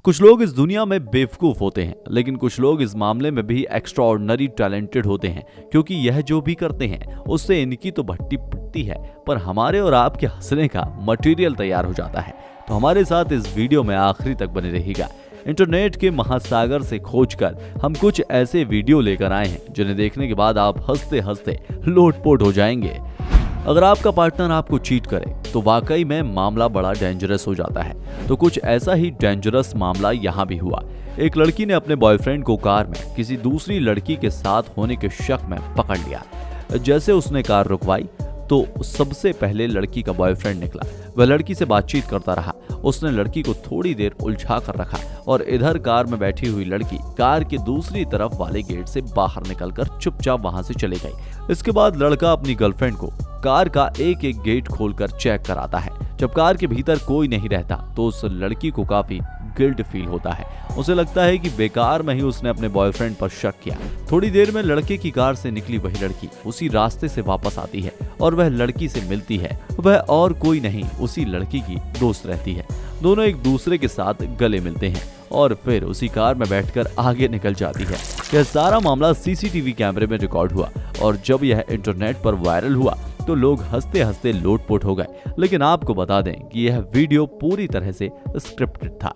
कुछ लोग इस दुनिया में बेवकूफ होते हैं, लेकिन कुछ लोग इस मामले में भी एक्स्ट्राऑर्डिनरी टैलेंटेड होते हैं, क्योंकि यह जो भी करते हैं उससे इनकी तो भट्टी पिटती है, पर हमारे और आपके हंसने का मटेरियल तैयार हो जाता है। तो हमारे साथ इस वीडियो में आखिरी तक बने रहिएगा। इंटरनेट के महासागर से खोजकर हम कुछ ऐसे वीडियो लेकर आए हैं जिन्हें देखने के बाद आप हंसते हंसते लोटपोट हो जाएंगे। अगर आपका पार्टनर आपको चीट करे तो वाकई में मामला बड़ा डेंजरस हो जाता है। तो कुछ ऐसा ही डेंजरस मामला यहाँ भी हुआ। एक लड़की ने अपने बॉयफ्रेंड को कार में किसी दूसरी लड़की के साथ होने के शक में पकड़ लिया। जैसे उसने कार रुकवाई तो सबसे पहले लड़की का बॉयफ्रेंड निकला। वह लड़की से बातचीत करता रहा। उसने लड़की को थोड़ी देर उलझा कर रखा और इधर कार में बैठी हुई लड़की कार के दूसरी तरफ वाले गेट से बाहर निकलकर चुपचाप वहां से चली गई। इसके बाद लड़का अपनी गर्लफ्रेंड को कार का एक एक गेट खोलकर चेक कराता है। जब कार के भीतर कोई नहीं रहता तो उस लड़की को काफी गिल्ट फील होता है। उसे लगता है कि बेकार में ही उसने अपने बॉयफ्रेंड पर शक किया। थोड़ी देर में लड़के की कार से निकली वही लड़की उसी रास्ते से वापस आती है और वह लड़की से मिलती है। वह और कोई नहीं उसी लड़की की दोस्त रहती है। दोनों एक दूसरे के साथ गले मिलते हैं और फिर उसी कार में बैठकर आगे निकल जाती है। यह सारा मामला सीसीटीवी कैमरे में रिकॉर्ड हुआ और जब यह इंटरनेट पर वायरल हुआ तो लोग हंसते हंसते लोटपोट हो गए। लेकिन आपको बता दें कि यह वीडियो पूरी तरह से स्क्रिप्टेड था।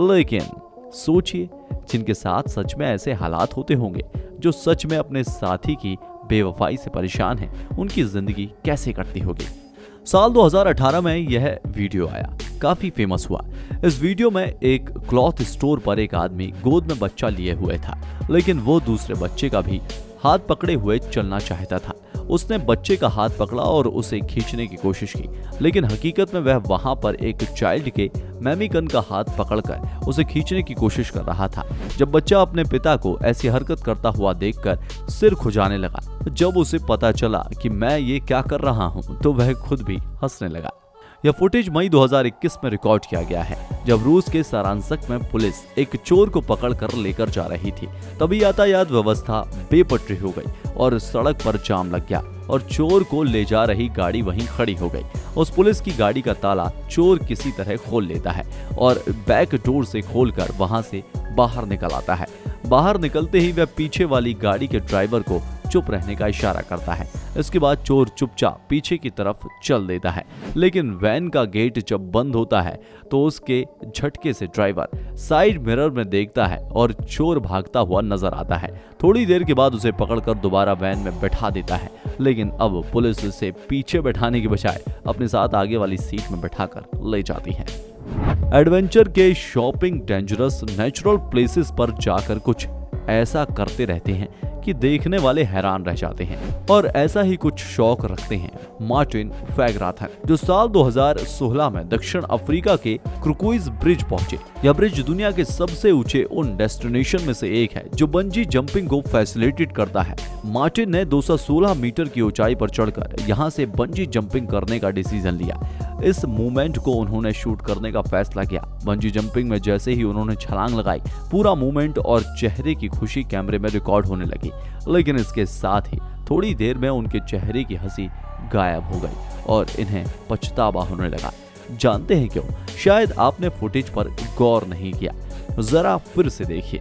लेकिन सोचिए, जिनके साथ सच में ऐसे हालात होते होंगे, जो सच में अपने साथी की बेवफाई से परेशान हैं, उनकी जिंदगी कैसे कटती होगी। साल 2018 में यह वीडियो आया, काफी फेमस हुआ। इस वीडियो में एक क्लॉथ स्टोर पर एक आदमी गोद में बच्चा लिए हुए था, लेकिन वो दूसरे बच्चे का भी हाथ पकड़े हुए चलना चाहता था। उसने बच्चे का हाथ पकड़ा और उसे खींचने की कोशिश की, लेकिन हकीकत में वह वहां पर एक चाइल्ड के मैमिकन का हाथ पकड़कर उसे खींचने की कोशिश कर रहा था। जब बच्चा अपने पिता को ऐसी हरकत करता हुआ देखकर सिर खुजाने लगा। जब उसे पता चला कि मैं ये क्या कर रहा हूँ तो वह खुद भी हंसने लगा। यह फुटेज मई 2021 में रिकॉर्ड किया गया है, जब रूस के सारांसक में पुलिस एक चोर को पकड़कर लेकर जा रही थी। तभी यातायात व्यवस्था बेपटरी हो गई और सड़क पर जाम लग गया और चोर को ले जा रही गाड़ी वहीं खड़ी हो गई। उस पुलिस की गाड़ी का ताला चोर किसी तरह खोल लेता है और बैक डोर से खोलकर वहां से बाहर निकल आता है। बाहर निकलते ही वह पीछे वाली गाड़ी के ड्राइवर को चुप रहने का इशारा करता है। इसके बाद चोर चुपचाप पीछे की तरफ चल देता है, लेकिन वैन का गेट जब बंद होता है तो उसके झटके से ड्राइवर साइड मिरर में देखता है और चोर भागता हुआ नजर आता है। थोड़ी देर के बाद उसे पकड़कर दोबारा वैन में बैठा देता है, लेकिन अब पुलिस उसे पीछे बैठाने के बजाय अपने साथ आगे वाली सीट में बैठाकर ले जाती है। एडवेंचर के शॉपिंग डेंजरस नेचुरल प्लेसेस पर जाकर कुछ ऐसा करते रहते हैं कि देखने वाले हैरान रह जाते हैं। और ऐसा ही कुछ शौक रखते हैं मार्टिन फैगराथन, जो साल 2016 में दक्षिण अफ्रीका के क्रुक्विज ब्रिज पहुंचे। यह ब्रिज दुनिया के सबसे ऊंचे उन डेस्टिनेशन में से एक है जो बंजी जंपिंग को फैसिलिटेट करता है। मार्टिन ने 216 मीटर की ऊंचाई पर चढ़कर यहां से बंजी जंपिंग करने का डिसीजन लिया। इस मूवमेंट को उन्होंने शूट करने का फैसला किया। बंजी जंपिंग में जैसे ही उन्होंने छलांग लगाई, पूरा मूवमेंट और चेहरे की खुशी कैमरे में रिकॉर्ड होने लगी। लेकिन इसके साथ ही थोड़ी देर में उनके चेहरे की हंसी गायब हो गई और इन्हें पछतावा होने लगा। जानते हैं क्यों? शायद आपने फुटेज पर गौर नहीं किया। जरा फिर से देखिए।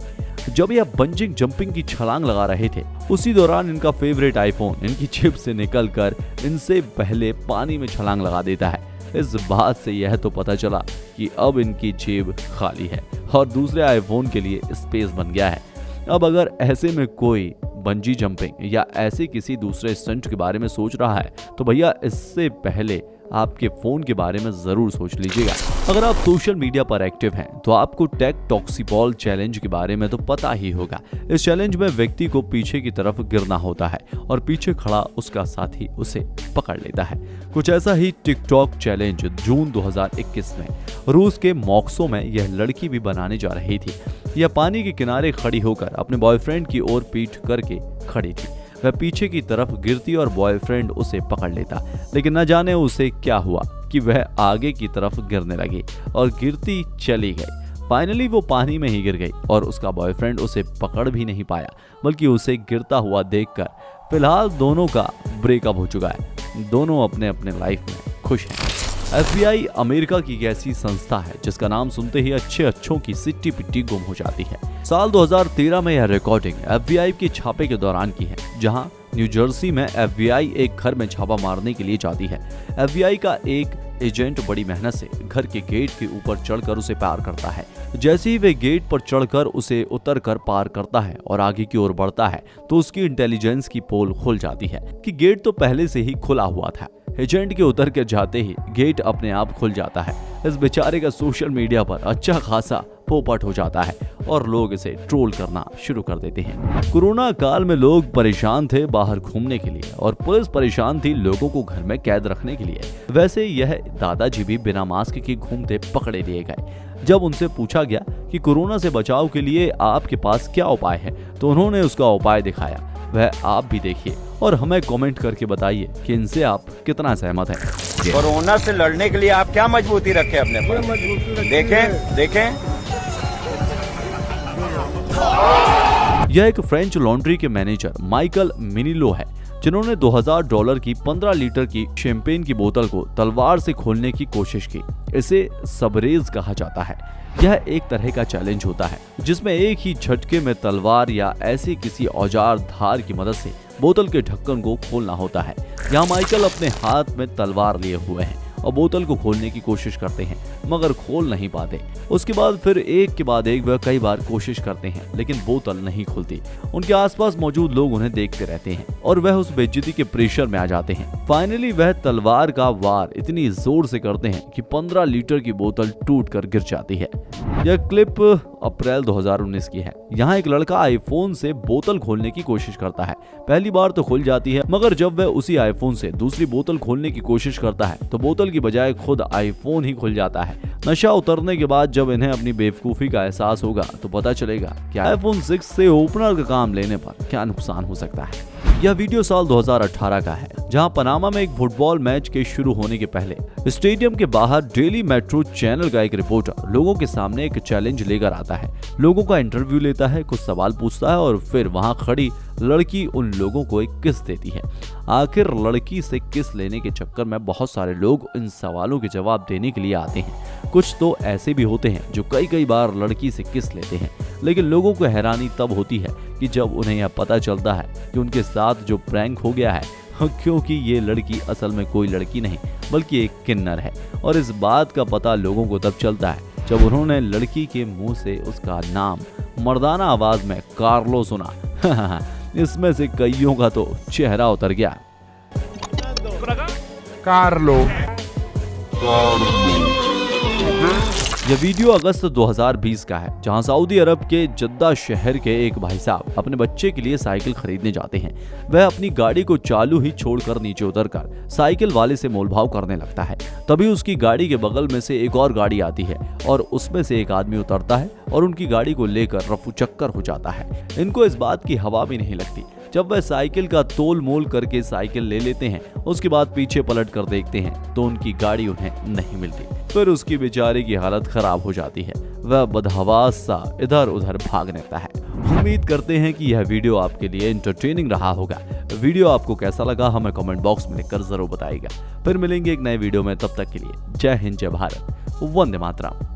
जब यह बंजिंग जंपिंग की छलांग लगा रहे थे, उसी दौरान इनका फेवरेट आईफोन इनकी जेब से निकलकर इनसे पहले पानी में छलांग लगा देता है। इस बात से यह तो पता चला कि अब इनकी जेब खाली है और दूसरे आईफोन के लिए स्पेस बन गया है। अब अगर ऐसे में कोई बंजी जंपिंग या ऐसे किसी दूसरे स्टंट के बारे में सोच रहा है तो भैया इससे पहले आपके फोन के बारे में जरूर सोच लीजिएगा। अगर आप सोशल मीडिया पर एक्टिव हैं तो आपको टेक टॉक्सीबॉल चैलेंज के बारे में तो पता ही होगा। इस चैलेंज में व्यक्ति को पीछे की तरफ गिरना होता है और पीछे खड़ा उसका साथी उसे पकड़ लेता है। कुछ ऐसा ही टिकटॉक चैलेंज जून 2021 में रूस के मॉस्को में यह लड़की भी बनाने जा रही थी। यह पानी के किनारे खड़ी होकर अपने बॉयफ्रेंड की ओर पीठ करके खड़ी थी। वह पीछे की तरफ गिरती और बॉयफ्रेंड उसे पकड़ लेता, लेकिन न जाने उसे क्या हुआ कि वह आगे की तरफ गिरने लगी और गिरती चली गई। फाइनली वो पानी में ही गिर गई और उसका बॉयफ्रेंड उसे पकड़ भी नहीं पाया, बल्कि उसे गिरता हुआ देखकर फिलहाल दोनों का ब्रेकअप हो चुका है। दोनों अपने अपने लाइफ में खुश हैं। FBI अमेरिका की एक ऐसी संस्था है जिसका नाम सुनते ही अच्छों की सिट्टी पिट्टी गुम हो जाती है। साल 2013 में यह रिकॉर्डिंग FBI के छापे के दौरान की है, जहां न्यू जर्सी में FBI एक घर में छापा मारने के लिए जाती है। FBI का एक एजेंट बड़ी मेहनत से घर के गेट के ऊपर चढ़कर उसे पार करता है। जैसे ही वे गेट पर चढ़कर उसे उतरकर पार करता है और आगे की ओर बढ़ता है तो उसकी इंटेलिजेंस की पोल खुल जाती है कि गेट तो पहले से ही खुला हुआ था। एजेंट के उतर कर जाते ही गेट अपने आप खुल जाता है। इस बेचारे का सोशल मीडिया पर अच्छा खासा पोपट हो जाता है और लोग इसे ट्रोल करना शुरू कर देते हैं। कोरोना काल में लोग परेशान थे बाहर घूमने के लिए और पुलिस परेशान थी लोगों को घर में कैद रखने के लिए। वैसे यह दादाजी भी बिना मास्क के घूमते पकड़े लिए गए। जब उनसे पूछा गया कि कोरोना से बचाव के लिए आपके पास क्या उपाय है, तो उन्होंने उसका उपाय दिखाया। वह आप भी देखिए और हमें कमेंट करके बताइए कि इनसे आप कितना सहमत हैं। कोरोना से लड़ने के लिए आप क्या मजबूती रखे अपने पर? देखें। यह एक फ्रेंच लॉन्ड्री के मैनेजर माइकल मिनिलो है, जिन्होंने $2000 की 15 लीटर की शैंपेन की बोतल को तलवार से खोलने की कोशिश की। इसे सबरेज कहा जाता है। यह एक तरह का चैलेंज होता है जिसमें एक ही झटके में तलवार या ऐसे किसी औजार धार की मदद से बोतल के ढक्कन को खोलना होता है। यहाँ माइकल अपने हाथ में तलवार लिए हुए हैं और बोतल को खोलने की कोशिश करते हैं, मगर खोल नहीं पाते। उसके बाद फिर एक के बाद एक वह कई बार कोशिश करते हैं, लेकिन बोतल नहीं खुलती। उनके आसपास मौजूद लोग उन्हें देखते रहते हैं और वह उस बेइज्जती के प्रेशर में आ जाते हैं। फाइनली वह तलवार का वार इतनी जोर से करते हैं कि 15 लीटर की बोतल टूटकर गिर जाती है। यह क्लिप अप्रैल 2019 की है। यहाँ एक लड़का आईफोन से बोतल खोलने की कोशिश करता है। पहली बार तो खुल जाती है, मगर जब वह उसी आईफोन से दूसरी बोतल खोलने की कोशिश करता है तो बोतल की बजाय खुद आईफोन ही खुल जाता है। नशा उतरने के बाद जब इन्हें अपनी बेवकूफी का एहसास होगा तो पता चलेगा कि आईफोन 6 से ओपनर का काम लेने पर क्या नुकसान हो सकता है। यह वीडियो साल 2018 का है, जहां पनामा में एक फुटबॉल मैच के शुरू होने के पहले स्टेडियम के बाहर डेली मेट्रो चैनल का एक रिपोर्टर लोगों के सामने एक चैलेंज लेकर आता है। लोगों का इंटरव्यू लेता है, कुछ सवाल पूछता है और फिर वहां खड़ी लड़की उन लोगों को एक किस देती है। आखिर लड़की से किस लेने के चक्कर में बहुत सारे लोग इन सवालों के जवाब देने के लिए आते हैं। कुछ तो ऐसे भी होते हैं जो कई बार लड़की से किस लेते हैं, लेकिन लोगों को हैरानी तब होती है कि जब उन्हें यह पता चलता है कि उनके साथ जो प्रैंक हो गया है, क्योंकि ये लड़की असल में कोई लड़की नहीं बल्कि एक किन्नर है। और इस बात का पता लोगों को तब चलता है जब उन्होंने लड़की के मुंह से उसका नाम मर्दाना आवाज में कार्लो सुना। इसमें से कईयों का तो चेहरा उतर गया। कार्लो। यह वीडियो अगस्त 2020 का है, जहां सऊदी अरब के जद्दा शहर के एक भाई साहब अपने बच्चे के लिए साइकिल खरीदने जाते हैं। वह अपनी गाड़ी को चालू ही छोड़कर नीचे उतरकर साइकिल वाले से मोलभाव करने लगता है। तभी उसकी गाड़ी के बगल में से एक और गाड़ी आती है और उसमें से एक आदमी उतरता है और उनकी गाड़ी को लेकर रफू चक्कर हो जाता है। इनको इस बात की हवा भी नहीं लगती। जब वह साइकिल का तोल मोल करके साइकिल ले लेते हैं, उसके बाद पीछे पलट कर देखते हैं तो उनकी गाड़ी उन्हें नहीं मिलती। फिर उसकी बेचारे की हालत खराब हो जाती है। वह बदहवास सा इधर उधर भागने लगता है। उम्मीद करते हैं कि यह वीडियो आपके लिए एंटरटेनिंग रहा होगा। वीडियो आपको कैसा लगा हमें कमेंट बॉक्स में लिखकर जरूर बताइएगा। फिर मिलेंगे एक नए वीडियो में, तब तक के लिए जय हिंद, जय भारत, वंदे मातरम।